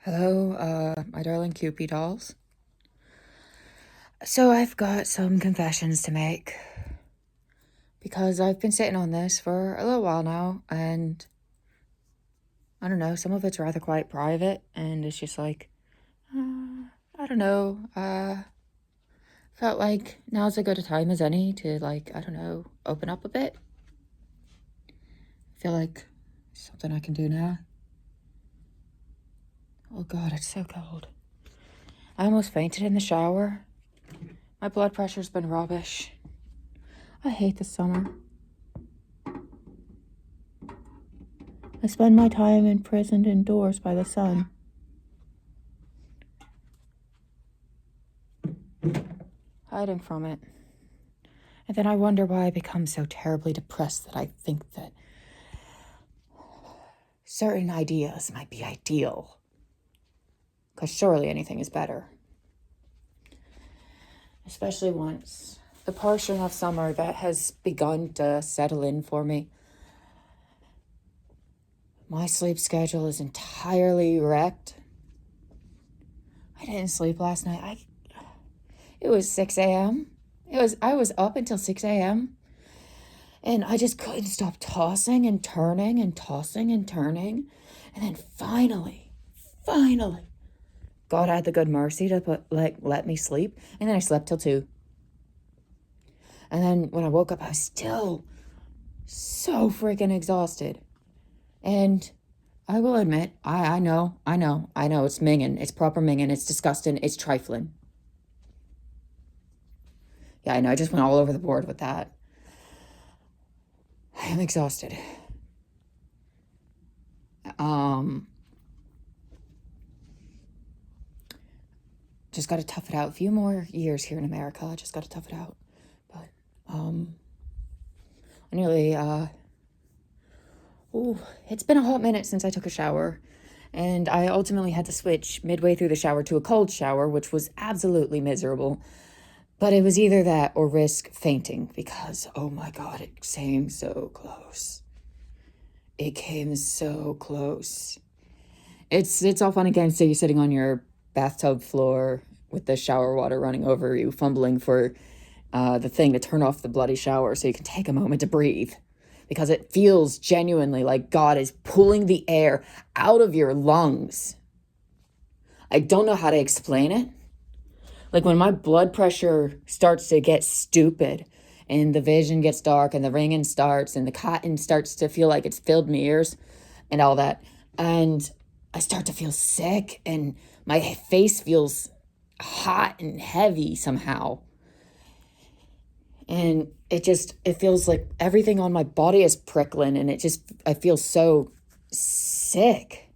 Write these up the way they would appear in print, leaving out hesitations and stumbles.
Hello, my darling Cupid dolls. So I've got some confessions to make because I've been sitting on this for a little while now, and I don't know, some of it's rather quite private, and it's just like, I don't know, felt like now's as good a time as any to, like, I don't know, open up a bit. I feel like something I can do now. Oh God, it's so cold. I almost fainted in the shower. My blood pressure's been rubbish. I hate the summer. I spend my time imprisoned indoors by the sun. Hiding from it. And then I wonder why I become so terribly depressed that I think that certain ideas might be ideal. Because surely anything is better. Especially once the portion of summer that has begun to settle in for me. My sleep schedule is entirely wrecked. I didn't sleep last night. It was 6 a.m. I was up until 6 a.m. And I just couldn't stop tossing and turning and tossing and turning. And then finally, God had the good mercy to let me sleep. And then I slept till 2. And then when I woke up, I was still so freaking exhausted. And I will admit, I know, it's minging. It's proper minging. It's disgusting. It's trifling. Yeah, I know, I just went all over the board with that. I am exhausted. Just got to tough it out. A few more years here in America. I just got to tough it out. But, it's been a hot minute since I took a shower. And I ultimately had to switch midway through the shower to a cold shower, which was absolutely miserable. But it was either that or risk fainting because, oh my God, it came so close. It came so close. It's all fun and games. So you're sitting on your bathtub floor with the shower water running over you, fumbling for the thing to turn off the bloody shower so you can take a moment to breathe. Because it feels genuinely like God is pulling the air out of your lungs. I don't know how to explain it. Like when my blood pressure starts to get stupid and the vision gets dark and the ringing starts and the cotton starts to feel like it's filled my ears and all that. And I start to feel sick and my face feels hot and heavy somehow. And it feels like everything on my body is prickling and I feel so sick.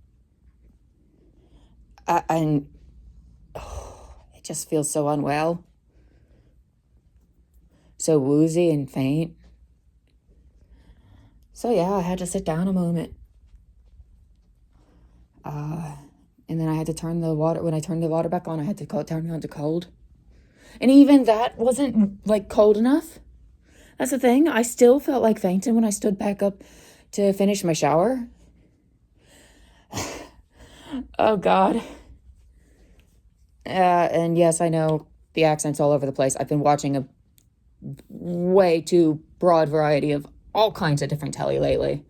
It just feels so unwell. So woozy and faint. So yeah, I had to sit down a moment. And then I had to turn the water, when I turned the water back on, I had to turn it on to cold. And even that wasn't like cold enough. That's the thing. I still felt like fainting when I stood back up to finish my shower. Oh God. And yes, I know the accent's all over the place. I've been watching a way too broad variety of all kinds of different telly lately.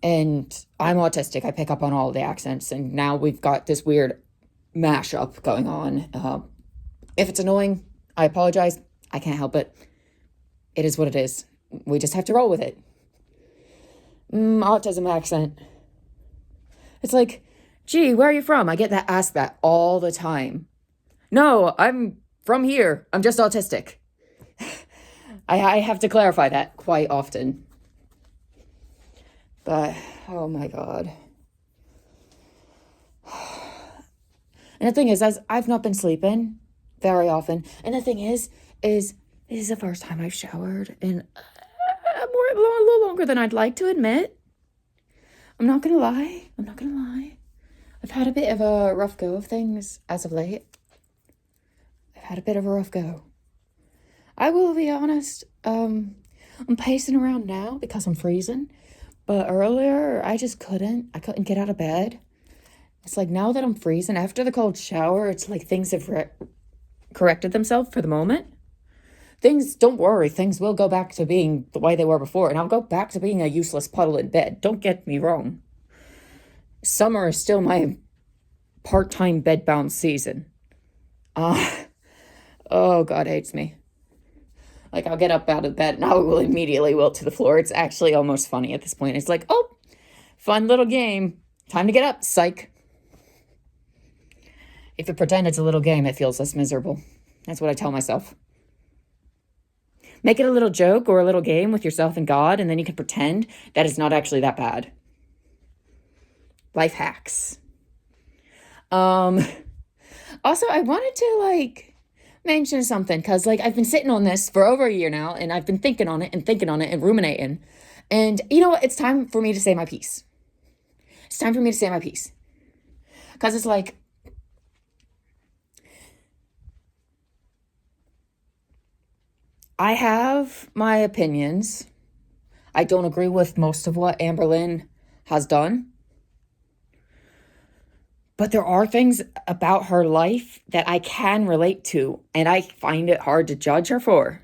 And I'm autistic. I pick up on all the accents. And now we've got this weird mashup going on. If it's annoying, I apologize. I can't help it. It is what it is. We just have to roll with it. Autism accent. It's like, gee, where are you from? I get asked that all the time. No, I'm from here. I'm just autistic. I have to clarify that quite often. But, oh my God. And the thing is, I've not been sleeping very often. And the thing is this is the first time I've showered in a little longer than I'd like to admit. I'm not gonna lie. I've had a bit of a rough go of things as of late. I will be honest, I'm pacing around now because I'm freezing. But earlier, I couldn't get out of bed. It's like now that I'm freezing after the cold shower, it's like things have corrected themselves for the moment. Things, don't worry, things will go back to being the way they were before, and I'll go back to being a useless puddle in bed. Don't get me wrong. Summer is still my part-time bedbound season. Oh, God hates me. Like, I'll get up out of bed and I will immediately wilt to the floor. It's actually almost funny at this point. It's like, oh, fun little game. Time to get up, psych. If you pretend it's a little game, it feels less miserable. That's what I tell myself. Make it a little joke or a little game with yourself and God, and then you can pretend that it's not actually that bad. Life hacks. Also, I wanted to, mention something, because, I've been sitting on this for over a year now, and I've been thinking on it and ruminating. And you know what? It's time for me to say my piece. It's time for me to say my piece. Because it's like, I have my opinions. I don't agree with most of what Amberlynn has done. But there are things about her life that I can relate to, and I find it hard to judge her for.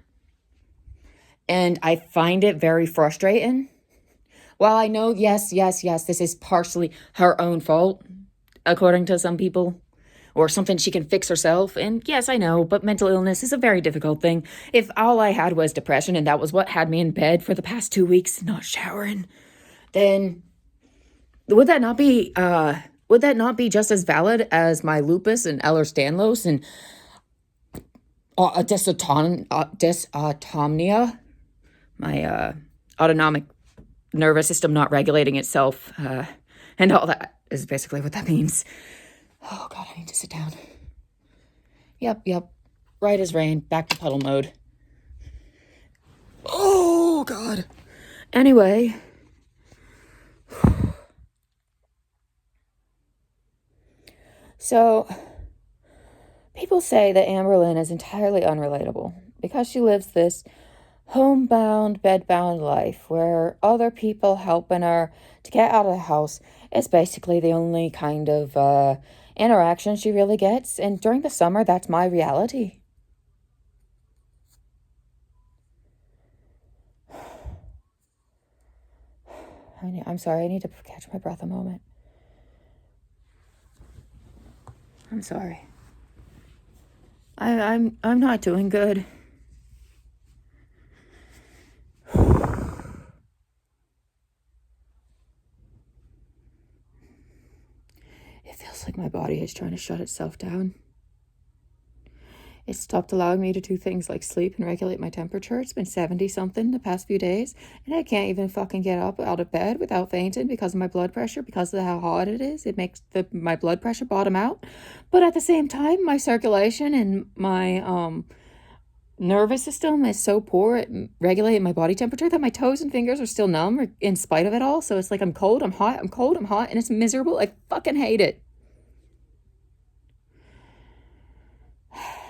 And I find it very frustrating. While I know, yes, this is partially her own fault, according to some people, or something she can fix herself. And yes, I know, but mental illness is a very difficult thing. If all I had was depression and that was what had me in bed for the past 2 weeks, not showering, then would that not be just as valid as my lupus and Ehlers-Danlos and dysautonomia, my autonomic nervous system not regulating itself, and all that is basically what that means. Oh, God, I need to sit down. Yep. Right as rain, back to puddle mode. Oh, God. Anyway. So, people say that Amberlynn is entirely unrelatable because she lives this homebound, bedbound life where other people helping her to get out of the house is basically the only kind of interaction she really gets. And during the summer, that's my reality. I'm sorry, I need to catch my breath a moment. I'm sorry. I'm not doing good. It feels like my body is trying to shut itself down. It stopped allowing me to do things like sleep and regulate my temperature. It's been 70-something the past few days, and I can't even fucking get up out of bed without fainting because of my blood pressure, because of how hot it is. It makes my blood pressure bottom out. But at the same time, my circulation and my nervous system is so poor at regulating my body temperature that my toes and fingers are still numb in spite of it all. So it's like I'm cold, I'm hot, I'm cold, I'm hot, and it's miserable. I fucking hate it.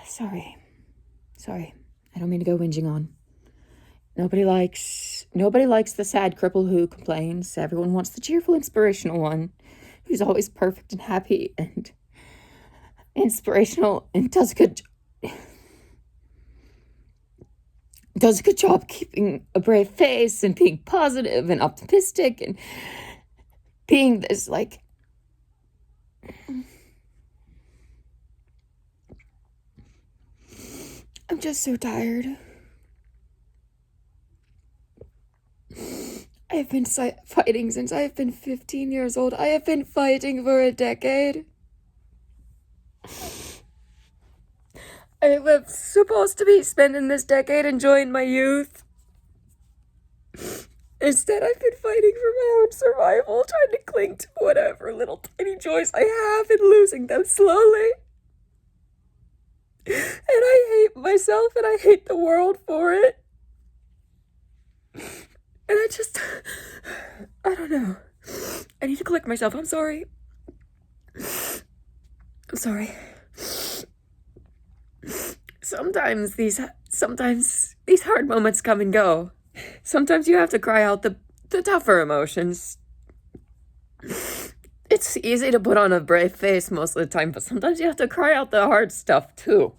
Sorry. I don't mean to go whinging on. Nobody likes the sad cripple who complains. Everyone wants the cheerful, inspirational one who's always perfect and happy and inspirational and does a good job keeping a brave face and being positive and optimistic and being this I'm just so tired. I have been fighting since I have been 15 years old. I have been fighting for a decade. I was supposed to be spending this decade enjoying my youth. Instead, I've been fighting for my own survival, trying to cling to whatever little tiny joys I have and losing them slowly. And I hate myself and I hate the world for it. And I don't know. I need to collect myself. I'm sorry. Sometimes these hard moments come and go. Sometimes you have to cry out the tougher emotions. It's easy to put on a brave face most of the time, but sometimes you have to cry out the hard stuff too,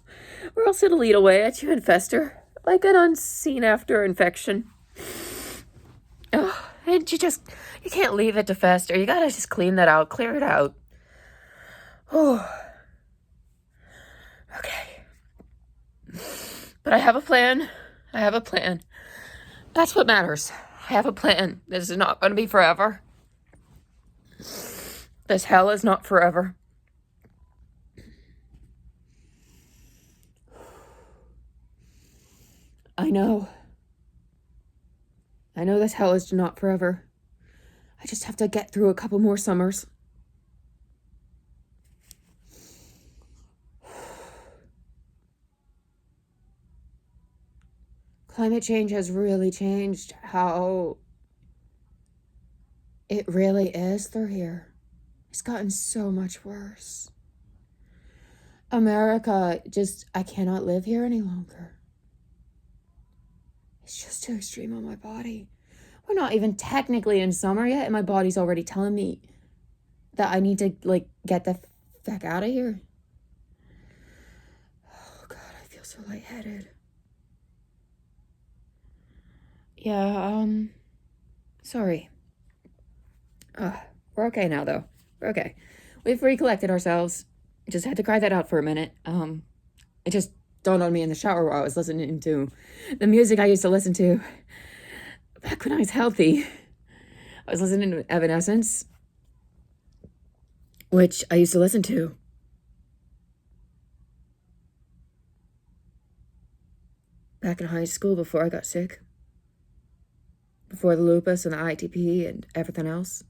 or else it'll eat away at you and fester like an unseen after infection. Oh, and you can't leave it to fester. You gotta just clean that out, clear it out. Oh, okay. But I have a plan. I have a plan. That's what matters. I have a plan. This is not going to be forever. This hell is not forever. I know. I know this hell is not forever. I just have to get through a couple more summers. Climate change has really changed how it really is through here. It's gotten so much worse. America, I cannot live here any longer. It's just too extreme on my body. We're not even technically in summer yet, and my body's already telling me that I need to, get the heck out of here. Oh, God, I feel so lightheaded. Yeah, sorry. We're okay now, though. We're okay. We've recollected ourselves. Just had to cry that out for a minute. It just dawned on me in the shower while I was listening to the music I used to listen to back when I was healthy. I was listening to Evanescence, which I used to listen to. Back in high school before I got sick. Before the lupus and the ITP and everything else.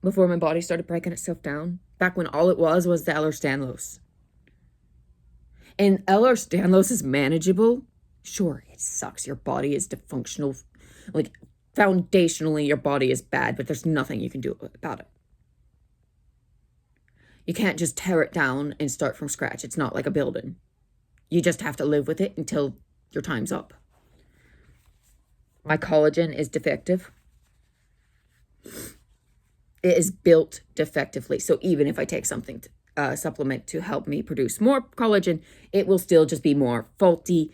Before my body started breaking itself down. Back when all it was the Ehlers-Danlos. And Ehlers-Danlos is manageable. Sure, it sucks. Your body is dysfunctional. Foundationally, your body is bad, but there's nothing you can do about it. You can't just tear it down and start from scratch. It's not like a building. You just have to live with it until your time's up. My collagen is defective. It is built defectively. So even if I take something, supplement to help me produce more collagen, it will still just be more faulty,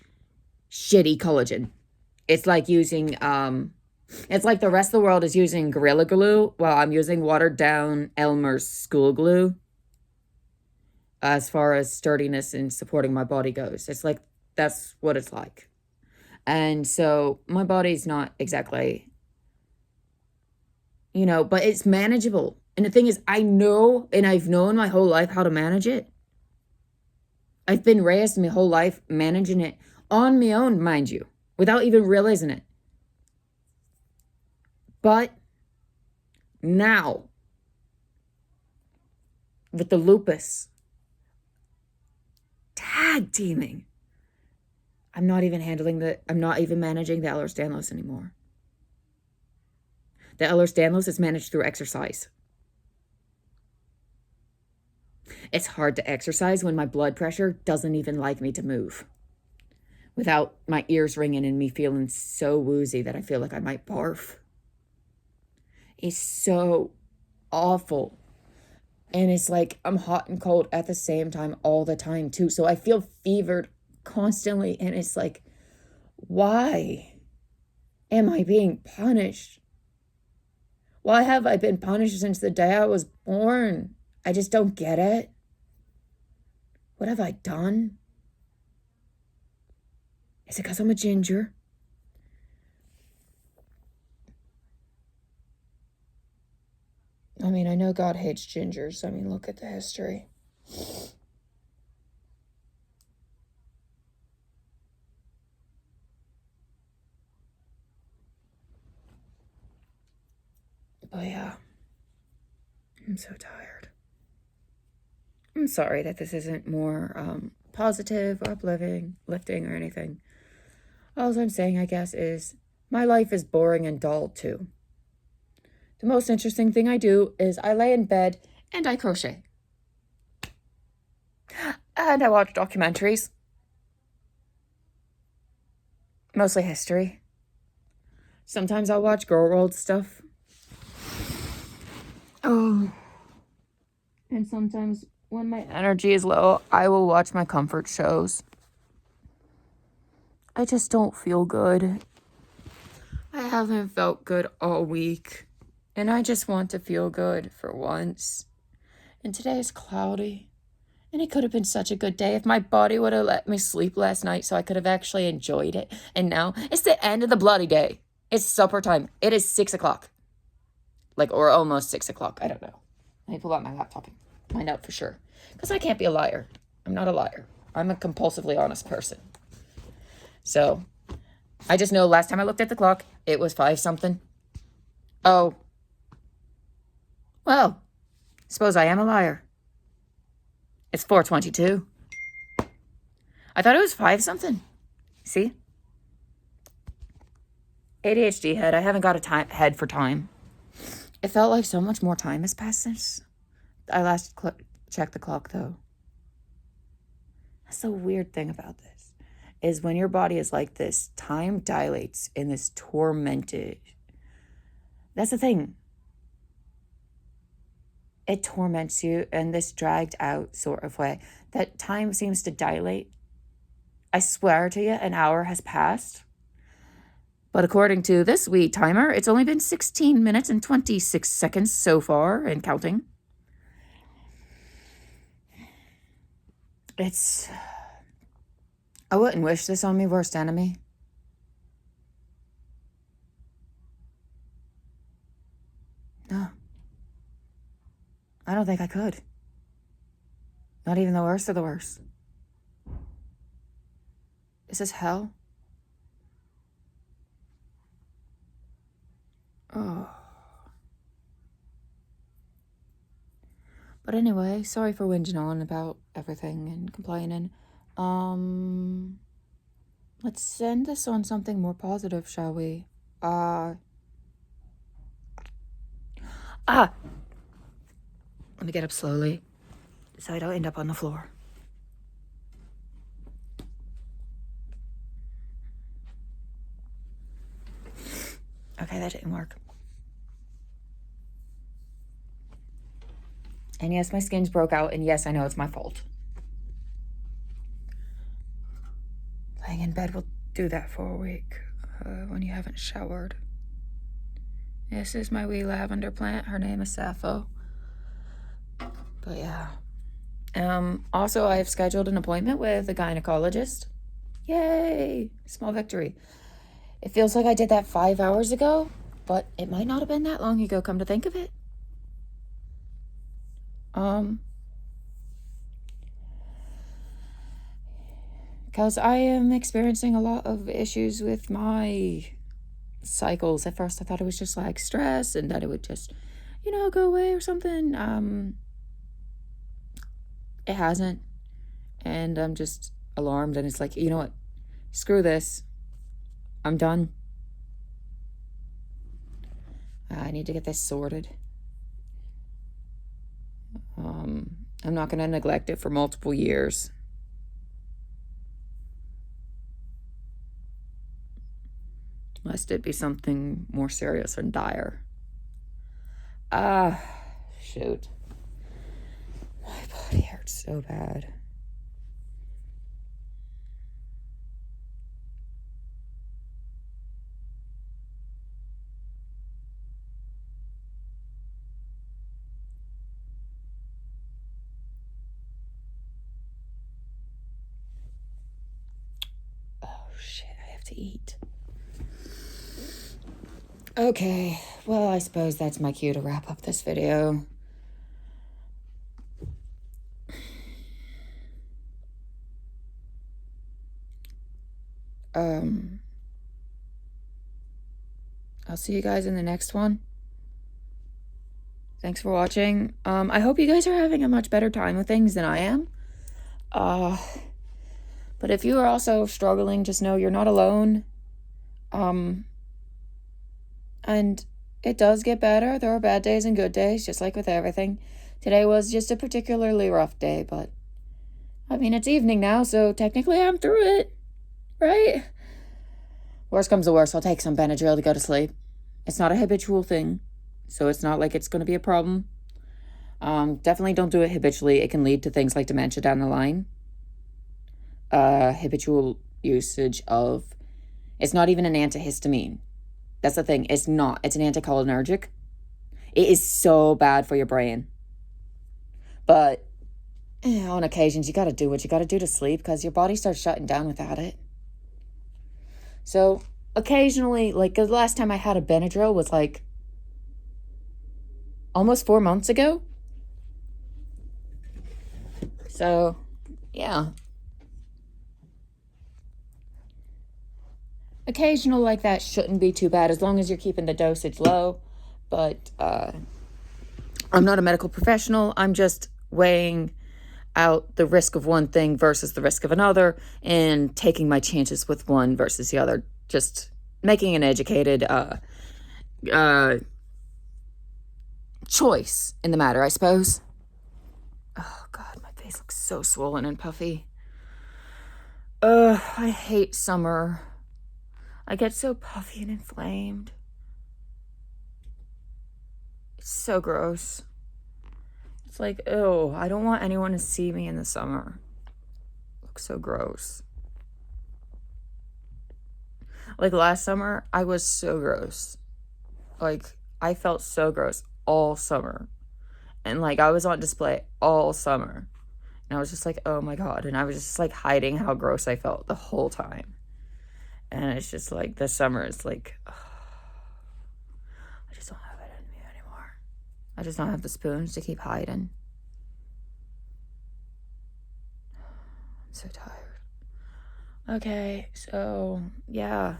shitty collagen. It's like using, it's like the rest of the world is using Gorilla Glue while I'm using watered down Elmer's School Glue. As far as sturdiness and supporting my body goes. It's like, that's what it's like. And so my body's not exactly, but it's manageable. And the thing is, I know, and I've known my whole life how to manage it. I've been raised my whole life managing it on my own, mind you, without even realizing it. But now, with the lupus, tag teaming, I'm not even managing the Ehlers-Danlos anymore. The Ehlers-Danlos is managed through exercise. It's hard to exercise when my blood pressure doesn't even like me to move. Without my ears ringing and me feeling so woozy that I feel like I might barf. It's so awful. And it's like I'm hot and cold at the same time all the time too. So I feel fevered constantly, and it's like, why am I being punished? Why have I been punished since the day I was born? I just don't get it. What have I done? Is it because I'm a ginger? I mean, I know God hates gingers. I mean, look at the history. But yeah, I'm so tired. I'm sorry that this isn't more positive or uplifting or anything. All I'm saying, I guess, is my life is boring and dull too. The most interesting thing I do is I lay in bed and I crochet. And I watch documentaries. Mostly history. Sometimes I'll watch Girl World stuff. Oh. And sometimes when my energy is low, I will watch my comfort shows. I just don't feel good. I haven't felt good all week. And I just want to feel good for once. And today is cloudy. And it could have been such a good day if my body would have let me sleep last night so I could have actually enjoyed it. And now it's the end of the bloody day. It's supper time. It is 6 o'clock. Or almost 6 o'clock. I don't know. Let me pull out my laptop and find out for sure. Because I can't be a liar. I'm not a liar. I'm a compulsively honest person. So, I just know last time I looked at the clock, it was 5 something. Oh. Well, suppose I am a liar. It's 4:22. I thought it was 5 something. See? ADHD head. I haven't got a head for time. It felt like so much more time has passed since I last checked the clock, though. That's the weird thing about this, is when your body is like this, time dilates in this tormented... That's the thing. It torments you in this dragged out sort of way. That time seems to dilate. I swear to you, an hour has passed. But according to this wee timer, it's only been 16 minutes and 26 seconds so far and counting. I wouldn't wish this on me worst enemy. No. I don't think I could. Not even the worst of the worst. Is this hell? Oh. But anyway, sorry for whinging on about everything and complaining. Let's end this on something more positive, shall we? Let me get up slowly so I don't end up on the floor. Okay, that didn't work. And yes, my skin's broke out, and yes, I know it's my fault. Laying in bed will do that for a week when you haven't showered. This is my wee lavender plant. Her name is Sappho. But yeah. Also, I have scheduled an appointment with a gynecologist. Yay! Small victory. It feels like I did that 5 hours ago, but it might not have been that long ago, come to think of it. Because I am experiencing a lot of issues with my cycles. At first, I thought it was just like stress and that it would just, go away or something. It hasn't. And I'm just alarmed. And it's like, you know what? Screw this. I'm done. I need to get this sorted. I'm not going to neglect it for multiple years. Lest it be something more serious and dire. Shoot. My body hurts so bad. Oh, shit, I have to eat. Okay, well, I suppose that's my cue to wrap up this video. I'll see you guys in the next one. Thanks for watching. I hope you guys are having a much better time with things than I am. But if you are also struggling, just know you're not alone. And it does get better. There are bad days and good days, just like with everything. Today was just a particularly rough day, but I mean, it's evening now, so technically I'm through it, right? Worst comes to worst, I'll take some Benadryl to go to sleep. It's not a habitual thing, so it's not like it's going to be a problem. Definitely don't do it habitually. It can lead to things like dementia down the line. Habitual usage of, it's not even an antihistamine. That's the thing. It's not. It's an anticholinergic. It is so bad for your brain. But on occasions, you got to do what you got to do to sleep because your body starts shutting down without it. So occasionally, like the last time I had a Benadryl was like almost 4 months ago. So, yeah. Occasional like that shouldn't be too bad as long as you're keeping the dosage low. But I'm not a medical professional. I'm just weighing out the risk of one thing versus the risk of another and taking my chances with one versus the other. Just making an educated choice in the matter, I suppose. Oh, God, my face looks so swollen and puffy. I hate summer. I get so puffy and inflamed. It's so gross. It's like, ew, I don't want anyone to see me in the summer. It looks so gross. Like last summer, I was so gross. Like, I felt so gross all summer. And like, I was on display all summer. And I was just like, oh my God. And I was just like hiding how gross I felt the whole time. And it's just like, this summer is like, I just don't have it in me anymore. I just don't have the spoons to keep hiding. I'm so tired. Okay, so, yeah.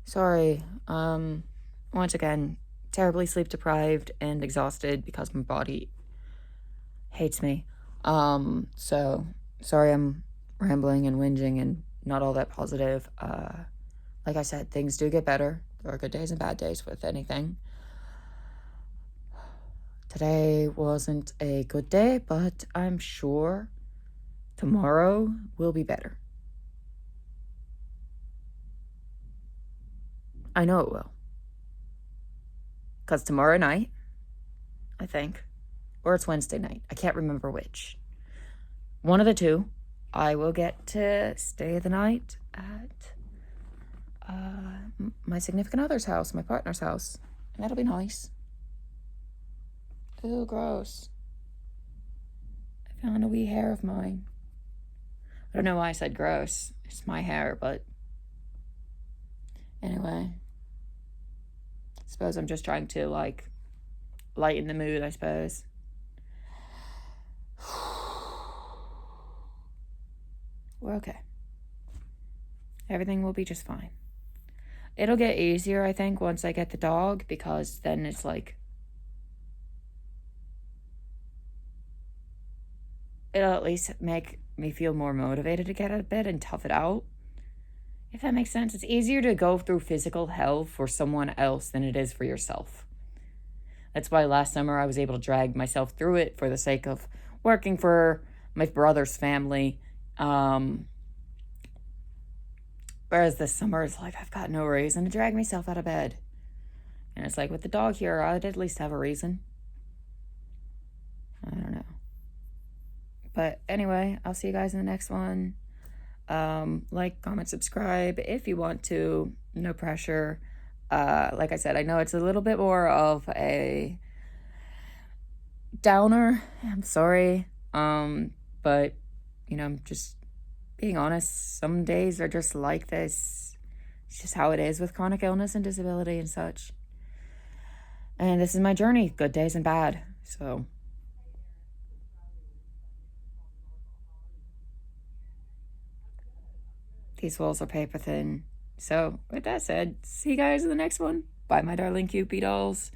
Sorry. Once again, terribly sleep deprived and exhausted because my body hates me. So, sorry I'm rambling and whinging and not all that positive. Like I said, things do get better. There are good days and bad days with anything. Today wasn't a good day, but I'm sure tomorrow will be better. I know it will. Because tomorrow night, I think, or it's Wednesday night, I can't remember which. One of the two, I will get to stay the night at my significant other's house, my partner's house. And that'll be nice. Ew, gross. I found a wee hair of mine. I don't know why I said gross. It's my hair, but anyway. I suppose I'm just trying to, like, lighten the mood, I suppose. We're okay. Everything will be just fine. It'll get easier, I think, once I get the dog, because then it's like, it'll at least make me feel more motivated to get out of bed and tough it out. If that makes sense. It's easier to go through physical hell for someone else than it is for yourself. That's why last summer I was able to drag myself through it for the sake of working for my brother's family. Whereas this summer it's like I've got no reason to drag myself out of bed. And it's like with the dog here, I'd at least have a reason. I don't know. But anyway, I'll see you guys in the next one. Like, comment, subscribe if you want to. No pressure. Like I said, I know it's a little bit more of a downer. I'm sorry. But, you know, I'm just being honest. Some days are just like this. It's just how it is with chronic illness and disability and such. And this is my journey. Good days and bad. So... these walls are paper thin. So, with that said, see you guys in the next one. Bye, my darling Cupid dolls.